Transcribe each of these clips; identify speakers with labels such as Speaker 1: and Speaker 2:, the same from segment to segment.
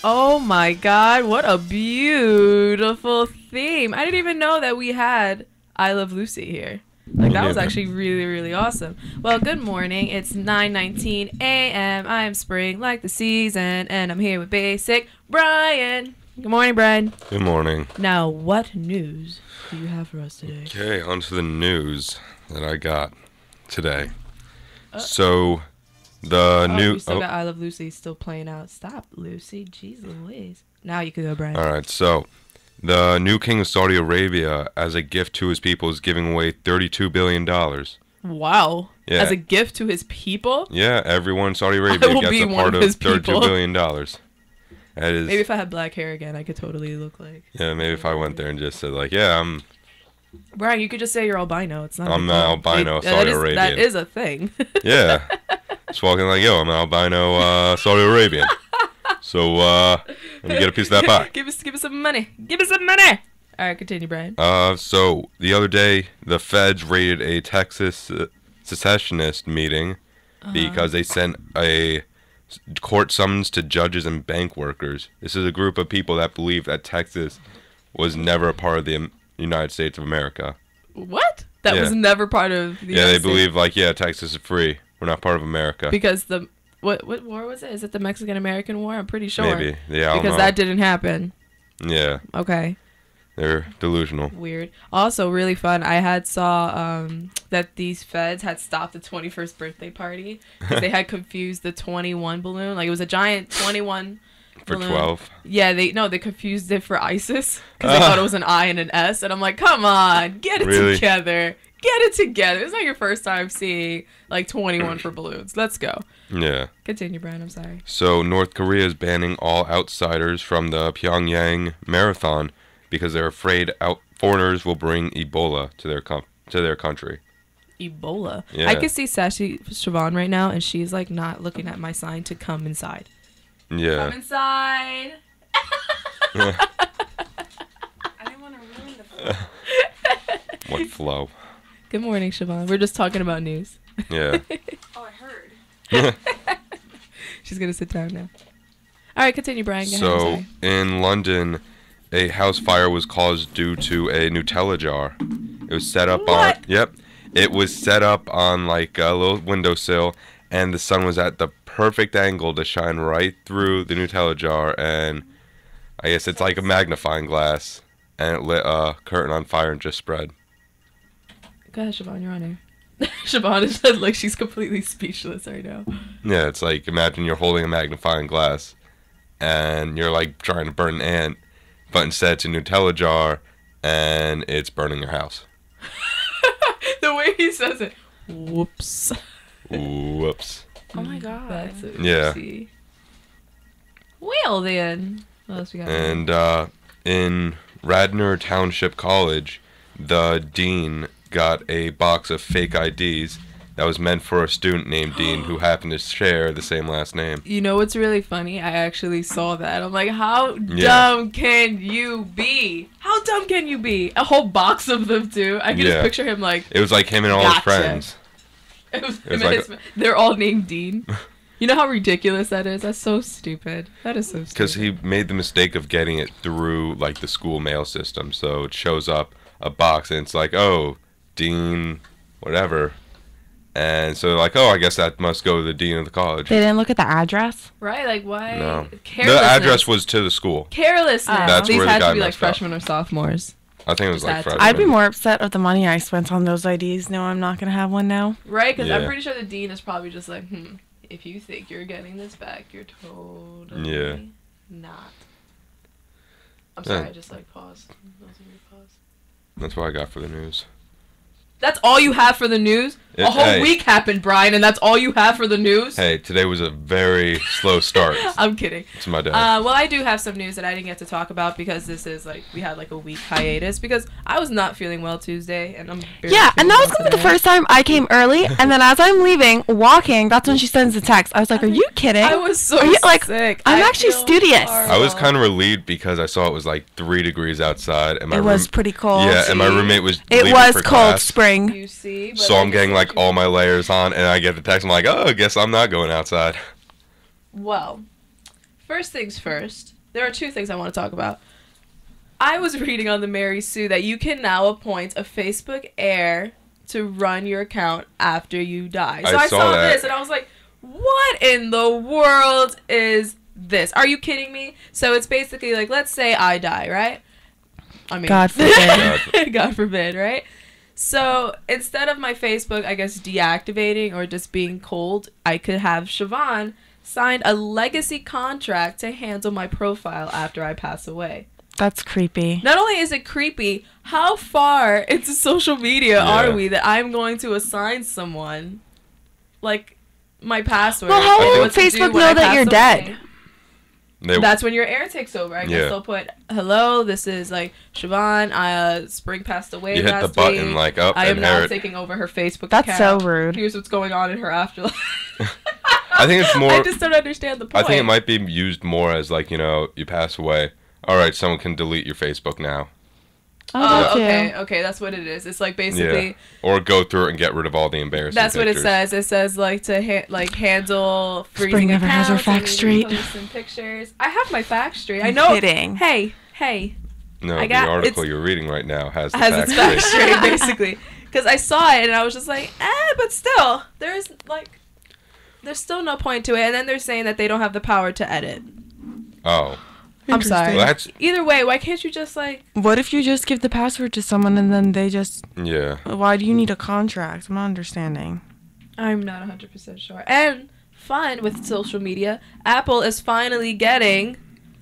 Speaker 1: Oh my God, what a beautiful theme. I didn't even know that we had I Love Lucy here. Like, that was actually really, really awesome. Well, good morning. It's 9:19 a.m. I am spring like the season, and I'm here with Basic Brian. Good morning, Brian.
Speaker 2: Good morning.
Speaker 1: Now, what news do you have for us today?
Speaker 2: Okay, on to the news that I got today. So, the new...
Speaker 1: We still got I Love Lucy still playing out. Stop, Lucy. Jeez Louise. Now you can go, Brian.
Speaker 2: Alright, so, the new king of Saudi Arabia, as a gift to his people, is giving away $32 billion.
Speaker 1: Wow.
Speaker 2: Yeah.
Speaker 1: As a gift to his people?
Speaker 2: Yeah, everyone in Saudi Arabia gets a part of $32 billion. That is,
Speaker 1: maybe if I had black hair again, I could totally look like...
Speaker 2: Yeah, maybe if I went there and just said, like, yeah,
Speaker 1: Brian, you could just say you're albino. It's not.
Speaker 2: I'm an albino Saudi Arabian.
Speaker 1: That is a thing.
Speaker 2: Yeah. Just walking like, yo, I'm an albino Saudi Arabian. So, let me get a piece of that pie.
Speaker 1: Give us some money. Give us some money. All right, continue, Brian.
Speaker 2: So, the other day, the feds raided a Texas secessionist meeting because they sent a court summons to judges and bank workers. This is a group of people that believe that Texas was never a part of the United States of America.
Speaker 1: What? That was never part of the United
Speaker 2: States?
Speaker 1: States?
Speaker 2: Believe, like, yeah, Texas is free. We're not part of America.
Speaker 1: Because the... What war was it? Is it the Mexican-American War? I'm pretty sure.
Speaker 2: Maybe. Yeah, I don't
Speaker 1: because
Speaker 2: know.
Speaker 1: that didn't happen.
Speaker 2: Yeah.
Speaker 1: Okay.
Speaker 2: They're delusional.
Speaker 1: Weird. Also, really fun. I saw that these feds had stopped the 21st birthday party because they had confused the 21 balloon. Like, it was a giant 21
Speaker 2: for
Speaker 1: balloon.
Speaker 2: 12. Yeah,
Speaker 1: they confused it for ISIS because they thought it was an I and an S. And I'm like, come on, get it together. Get it together. It's not your first time seeing like 21 for balloons. Let's go.
Speaker 2: Yeah.
Speaker 1: Continue, Brian. I'm sorry.
Speaker 2: So North Korea is banning all outsiders from the Pyongyang marathon because they're afraid foreigners will bring Ebola to their country.
Speaker 1: Ebola.
Speaker 2: Yeah.
Speaker 1: I can see Sashi Siobhan right now, and she's like not looking at my sign to come inside.
Speaker 2: Yeah.
Speaker 1: Come inside.
Speaker 3: I didn't want to ruin the flow.
Speaker 2: What flow?
Speaker 1: Good morning, Siobhan. We're just talking about news.
Speaker 2: Yeah.
Speaker 3: Oh, I heard.
Speaker 1: She's gonna sit down now. All right, continue, Brian. Go
Speaker 2: So
Speaker 1: ahead,
Speaker 2: in London, a house fire was caused due to a Nutella jar. It was set up on. Yep. It was set up on like a little windowsill, and the sun was at the perfect angle to shine right through the Nutella jar, and I guess it's like a magnifying glass, and it lit a curtain on fire and just spread.
Speaker 1: Go ahead, Siobhan. You're on air. Siobhan is like she's completely speechless right now.
Speaker 2: Yeah, it's like imagine you're holding a magnifying glass, and you're like trying to burn an ant, but instead it's a Nutella jar, and it's burning your house.
Speaker 1: The way he says it. Whoops.
Speaker 2: Whoops.
Speaker 3: Oh my god.
Speaker 1: That's it.
Speaker 2: Yeah.
Speaker 1: Well then. What else we got?
Speaker 2: And in Radnor Township College, the dean got a box of fake IDs that was meant for a student named Dean who happened to share the same last name.
Speaker 1: You know what's really funny? I actually saw that. I'm like, how dumb can you be? How dumb can you be? A whole box of them too. I can just picture him like.
Speaker 2: It was like him and all his friends.
Speaker 1: It was him and they're all named Dean. You know how ridiculous that is? That's so stupid. That is so stupid.
Speaker 2: Because he made the mistake of getting it through like the school mail system, so it shows up a box and it's like, oh, Dean, whatever. And so they're like, oh, I guess that must go to the dean of the college.
Speaker 3: They didn't look at the address?
Speaker 1: Right? Like, why?
Speaker 2: No. The address was to the school.
Speaker 1: Carelessness.
Speaker 2: That's
Speaker 1: These
Speaker 2: where the
Speaker 1: had
Speaker 2: guy
Speaker 1: to be like
Speaker 2: messed up.
Speaker 1: freshmen or sophomores.
Speaker 2: I think it was like freshmen.
Speaker 3: I'd be more upset of the money I spent on those IDs. No, I'm not going to have one now.
Speaker 1: Right? Because I'm pretty sure the dean is probably just like, if you think you're getting this back, you're totally not. I'm sorry, I just like paused.
Speaker 2: That's what I got for the news.
Speaker 1: That's all you have for the news? A whole week happened, Brian, and that's all you have for the news?
Speaker 2: Hey, today was a very slow start.
Speaker 1: I'm kidding.
Speaker 2: It's my day.
Speaker 1: Well, I do have some news that I didn't get to talk about because this is like, we had like a week hiatus because I was not feeling well Tuesday, and I'm
Speaker 3: and that was the first time I came early, and then as I'm leaving, walking, that's when she sends the text. I was like, are you kidding?
Speaker 1: I was so sick.
Speaker 3: I'm actually studious.
Speaker 2: I was kind of relieved because I saw it was like 3 degrees outside. And
Speaker 3: it was pretty cold.
Speaker 2: Yeah, and my roommate was
Speaker 3: leaving for
Speaker 2: class.
Speaker 3: Cold spring.
Speaker 1: You see?
Speaker 2: So I'm getting like all my layers on, and I get the text. I'm like, oh, I guess I'm not going outside.
Speaker 1: Well, first things first. there are two things I want to talk about. I was reading on the Mary Sue that you can now appoint a Facebook heir to run your account after you die. So I saw this and I was like, what in the world is this? Are you kidding me? So it's basically like, let's say I die, right? I mean,
Speaker 3: God forbid.
Speaker 1: God forbid, right? So instead of my Facebook, I guess, deactivating or just being cold, I could have Siobhan sign a legacy contract to handle my profile after I pass away.
Speaker 3: That's creepy.
Speaker 1: Not only is it creepy, how far into social media are we that I'm going to assign someone, like, my password?
Speaker 3: Well, how will
Speaker 1: what to do
Speaker 3: Facebook
Speaker 1: when
Speaker 3: know
Speaker 1: I
Speaker 3: that
Speaker 1: pass
Speaker 3: you're
Speaker 1: away?
Speaker 3: dead?
Speaker 1: That's when your heir takes over. I guess
Speaker 2: Yeah.
Speaker 1: they'll put, hello, this is, like, Siobhan, Spring passed away
Speaker 2: You hit
Speaker 1: last
Speaker 2: the button,
Speaker 1: week.
Speaker 2: like, up,
Speaker 1: I am now
Speaker 2: inherit.
Speaker 1: taking over her Facebook
Speaker 3: That's
Speaker 1: account.
Speaker 3: so rude.
Speaker 1: Here's what's going on in her afterlife.
Speaker 2: I think it's more.
Speaker 1: I just don't understand the point.
Speaker 2: I think it might be used more as like, you know, you pass away. All right, someone can delete your Facebook now.
Speaker 1: Oh,
Speaker 3: too.
Speaker 1: okay, that's what it is. It's like basically...
Speaker 2: Yeah. Or go through it and get rid of all the embarrassing
Speaker 1: That's what it
Speaker 2: pictures.
Speaker 1: says. It says like to handle freezing
Speaker 3: Spring never has
Speaker 1: accounts
Speaker 3: her fact
Speaker 1: and
Speaker 3: straight.
Speaker 1: posting pictures. I have my fact straight. I
Speaker 3: I'm
Speaker 1: know.
Speaker 3: kidding.
Speaker 1: Hey.
Speaker 2: No,
Speaker 1: I
Speaker 2: the
Speaker 1: got-
Speaker 2: article
Speaker 1: it's-
Speaker 2: you're reading right now has the
Speaker 1: Has
Speaker 2: facts
Speaker 1: its fact
Speaker 2: straight.
Speaker 1: straight basically. Because I saw it and I was just like, but still, there's still no point to it. And then they're saying that they don't have the power to edit.
Speaker 2: Oh.
Speaker 1: I'm sorry.
Speaker 2: Well, that's
Speaker 1: Either way, why can't you just like?
Speaker 3: What if you just give the password to someone and then they just...
Speaker 2: yeah.
Speaker 3: Why do you need a contract? I'm not understanding.
Speaker 1: I'm not 100% sure. And fun with social media, Apple is finally getting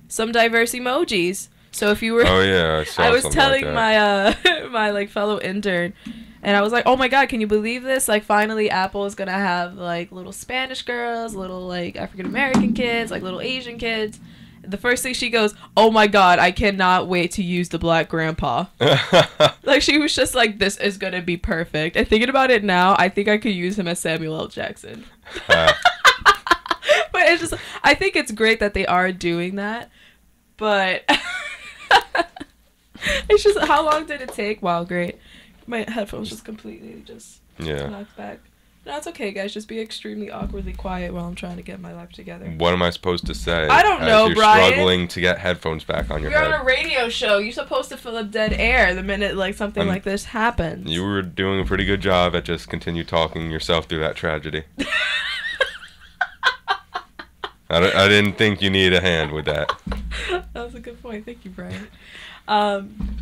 Speaker 1: some diverse emojis. So if you were,
Speaker 2: Oh yeah, I saw
Speaker 1: I was
Speaker 2: something
Speaker 1: telling
Speaker 2: like that.
Speaker 1: my my like fellow intern, and I was like, oh my god, can you believe this? Like finally, Apple is gonna have like little Spanish girls, little like African American kids, like little Asian kids. The first thing she goes, oh my god, I cannot wait to use the black grandpa. Like she was just like, this is gonna be perfect. And thinking about it now, I think I could use him as Samuel L. Jackson. But it's just, I think it's great that they are doing that. But it's just, how long did it take? Wow, great. My headphones just completely just
Speaker 2: Yeah.
Speaker 1: knocked back. No, it's okay, guys. Just be extremely awkwardly quiet while I'm trying to get my life together.
Speaker 2: What am I supposed to say?
Speaker 1: I don't
Speaker 2: as
Speaker 1: know,
Speaker 2: you're
Speaker 1: Brian.
Speaker 2: struggling to get headphones back on your
Speaker 1: You're
Speaker 2: head.
Speaker 1: on a radio show. You're supposed to fill up dead air the minute like something
Speaker 2: I'm-
Speaker 1: like this happens.
Speaker 2: You were doing a pretty good job at just continue talking yourself through that tragedy. I didn't think you needed a hand with that.
Speaker 1: That was a good point. Thank you, Brian.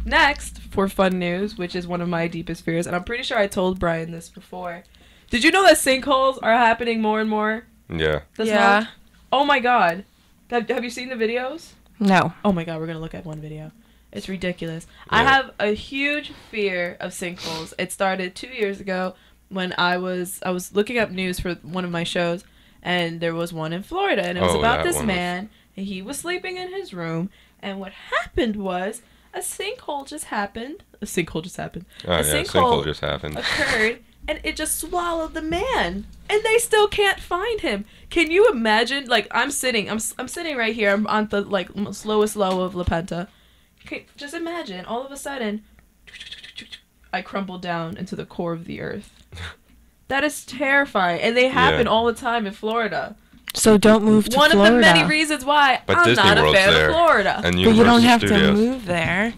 Speaker 1: Next, for fun news, which is one of my deepest fears, and I'm pretty sure I told Brian this before. Did you know that sinkholes are happening more and more
Speaker 2: Yeah.
Speaker 1: this
Speaker 3: Yeah.
Speaker 1: month? Oh my god. Have you seen the videos?
Speaker 3: No.
Speaker 1: Oh my god, we're going to look at one video. It's ridiculous. I
Speaker 2: Yeah.
Speaker 1: have a huge fear of sinkholes. It started 2 years ago when I was looking up news for one of my shows, and there was one in Florida, and it was
Speaker 2: Oh,
Speaker 1: about
Speaker 2: that
Speaker 1: this
Speaker 2: one was-
Speaker 1: man, and he was sleeping in his room, and what happened was a sinkhole just happened. A sinkhole just happened.
Speaker 2: Oh
Speaker 1: A
Speaker 2: yeah,
Speaker 1: sinkhole
Speaker 2: sinkhole just happened.
Speaker 1: occurred, and it just swallowed the man, and they still can't find him. Can you imagine? Like I'm sitting right here. I'm on the like slowest low of La Penta. Okay, just imagine all of a sudden, I crumble down into the core of the earth. That is terrifying, and they happen
Speaker 2: Yeah.
Speaker 1: all the time in Florida.
Speaker 3: So don't move to
Speaker 1: One
Speaker 3: Florida.
Speaker 1: of the many reasons why
Speaker 2: But
Speaker 1: I'm
Speaker 2: Disney
Speaker 1: not a
Speaker 2: World's
Speaker 1: fan
Speaker 2: there.
Speaker 1: of Florida.
Speaker 2: And
Speaker 3: But you
Speaker 2: Universal
Speaker 3: don't have
Speaker 2: Studios.
Speaker 3: to move there.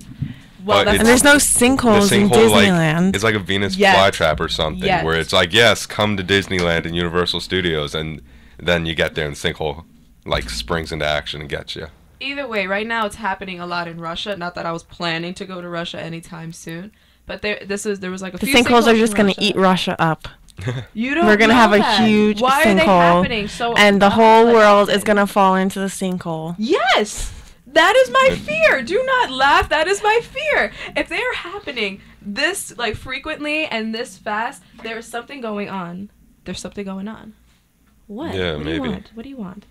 Speaker 1: Well,
Speaker 2: But
Speaker 1: that's
Speaker 3: And there's no
Speaker 2: The
Speaker 3: sinkholes in
Speaker 2: sinkhole, like,
Speaker 3: Disneyland.
Speaker 2: it's like a Venus
Speaker 1: Yes.
Speaker 2: flytrap or something,
Speaker 1: Yes.
Speaker 2: where it's like, yes, come to Disneyland and Universal Studios, and then you get there and the sinkhole like springs into action and gets you.
Speaker 1: Either way, right now it's happening a lot in Russia. Not that I was planning to go to Russia anytime soon, but there was like a
Speaker 3: The
Speaker 1: few
Speaker 3: sinkholes are
Speaker 1: in
Speaker 3: just going to
Speaker 1: Russia.
Speaker 3: eat Russia up.
Speaker 1: You don't
Speaker 3: We're gonna
Speaker 1: know
Speaker 3: have a
Speaker 1: that.
Speaker 3: huge
Speaker 1: Why are they
Speaker 3: sinkhole,
Speaker 1: happening so
Speaker 3: And the whole world is
Speaker 1: often?
Speaker 3: going to fall into the sinkhole.
Speaker 1: Yes, that is my fear. Do not laugh. That is my fear. If they are happening this like frequently and this fast, there is something going on. There's something going on. What?
Speaker 2: Yeah,
Speaker 1: what Do
Speaker 2: maybe.
Speaker 1: you want? What do you want?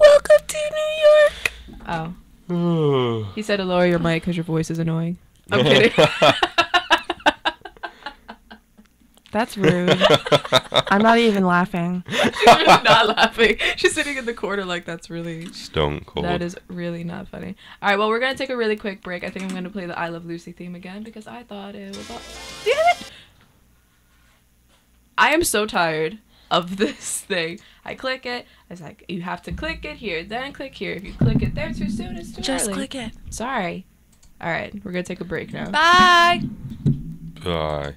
Speaker 3: Welcome to New York.
Speaker 1: Oh, he said to lower your mic because your voice is annoying. I'm kidding.
Speaker 3: That's rude. I'm not even laughing.
Speaker 1: She's really not laughing. She's sitting in the corner like that's really.
Speaker 2: Stone cold.
Speaker 1: That is really not funny. All right, well, we're going to take a really quick break. I think I'm going to play the I Love Lucy theme again because I thought it was... Damn it! I am so tired of this thing. I click it. It's like, you have to click it here, then click here. If you click it there too soon, it's too
Speaker 3: Just
Speaker 1: early.
Speaker 3: click it.
Speaker 1: Sorry. All right, we're going to take a break now.
Speaker 3: Bye.
Speaker 2: Bye.